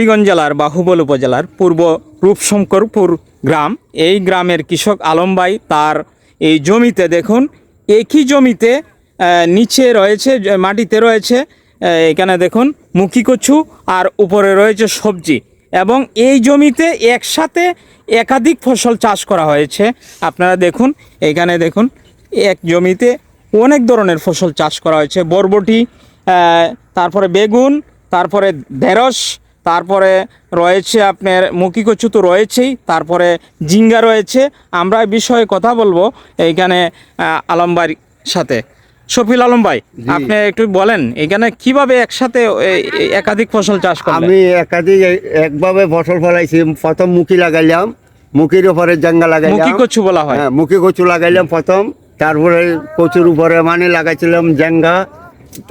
হবিগঞ্জ জেলার বাহুবল উপজেলার পূর্ব রূপশঙ্করপুর গ্রাম। এই গ্রামের কৃষক আলম ভাই তার এই জমিতে দেখুন, একই জমিতে নিচে রয়েছে, মাটিতে রয়েছে এখানে দেখুন মুখী কচু আর উপরে রয়েছে সবজি, এবং এই জমিতে একসাথে একাধিক ফসল চাষ করা হয়েছে। আপনারা দেখুন, এখানে দেখুন এক জমিতে অনেক ধরনের ফসল চাষ করা হয়েছে। বরবটি, তারপরে বেগুন, তারপরে ঢেঁড়স, তারপরে রয়েছে আপনার মুখী কচু তো রয়েছেই, তারপরে ঝিঙ্গা রয়েছে। আমরা এই বিষয়ে কথা বলবো এইখানে আলম ভাইয়ের সাথে। শফিল আলম ভাই, আপনি একটু বলেন এখানে কিভাবে একসাথে একাধিক ফসল চাষ করেন? আমি একভাবে ফসল ফলাইছি। প্রথম মুখী লাগাইলাম, মুখির উপরে জাঙ্গা লাগাইলাম, মুখী কচু বলা হয়। হ্যাঁ, মুখী কচু লাগাইলাম প্রথম। তারপরে কচুর উপরে মানে লাগাইছিলাম জাঙ্গা,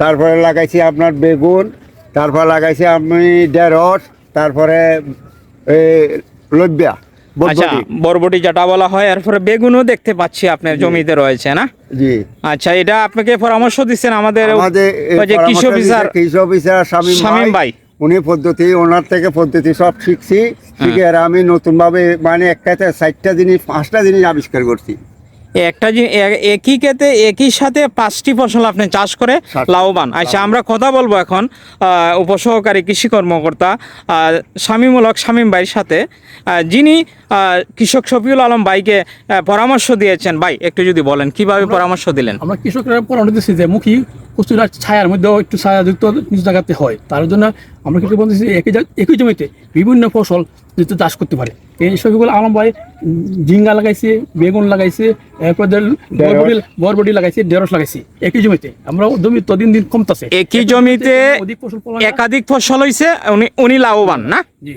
তারপরে লাগাইছি আপনার বেগুন, তারপর লাগাইছি আমি ঢেঁড়স, তারপরে লব্যা আচ্ছা, বরবটি যেটা বলা হয়, এরপরে বেগুনও দেখতে পাচ্ছি আপনার জমিতে রয়েছে না? জি। আচ্ছা, এটা আপনাকে পরামর্শ দিচ্ছেন আমাদের কৃষি অফিসার শামীম ভাই। উনি পদ্ধতি, ওনার থেকে পদ্ধতি সব শিখছি, শিখে আর আমি নতুনভাবে মানে একটা 4টা জিনিস 5টা জিনিস আবিষ্কার করছি। একটা একই ক্ষেতে একই সাথে 5টি ফসল আপনি চাষ করে লাভবান। আচ্ছা, আমরা কথা বলবো এখন উপসহকারী কৃষি কর্মকর্তা শামীম ভাইয়ের সাথে, যিনি কৃষক শফিউল আলম ভাইকে পরামর্শ দিয়েছেন। ভাই, একটু যদি বলেন কিভাবে পরামর্শ দিলেন? আমরা কৃষকরা পরামর্শ দিচ্ছি যে মুখী কচুরা ছায়ার মধ্যেও একটু ছায়াযুক্ত নিজ জায়গাতে হয়, তার জন্য আমরা কৃষক বলতেছি একই জমিতে বিভিন্ন ফসল যাতে চাষ করতে পারে। এই শফিউল আলম ভাই ঝিঙ্গা লাগাইছে, বেগুন লাগাইছে, এরপর বরবটি লাগাইছে, ঢেঁড়স লাগাইছে একই জমিতে। আমরা জমি তো দিন দিন কমতেছে, একই জমিতে একাধিক ফসল হয়েছে, উনি লাভবান না? জি।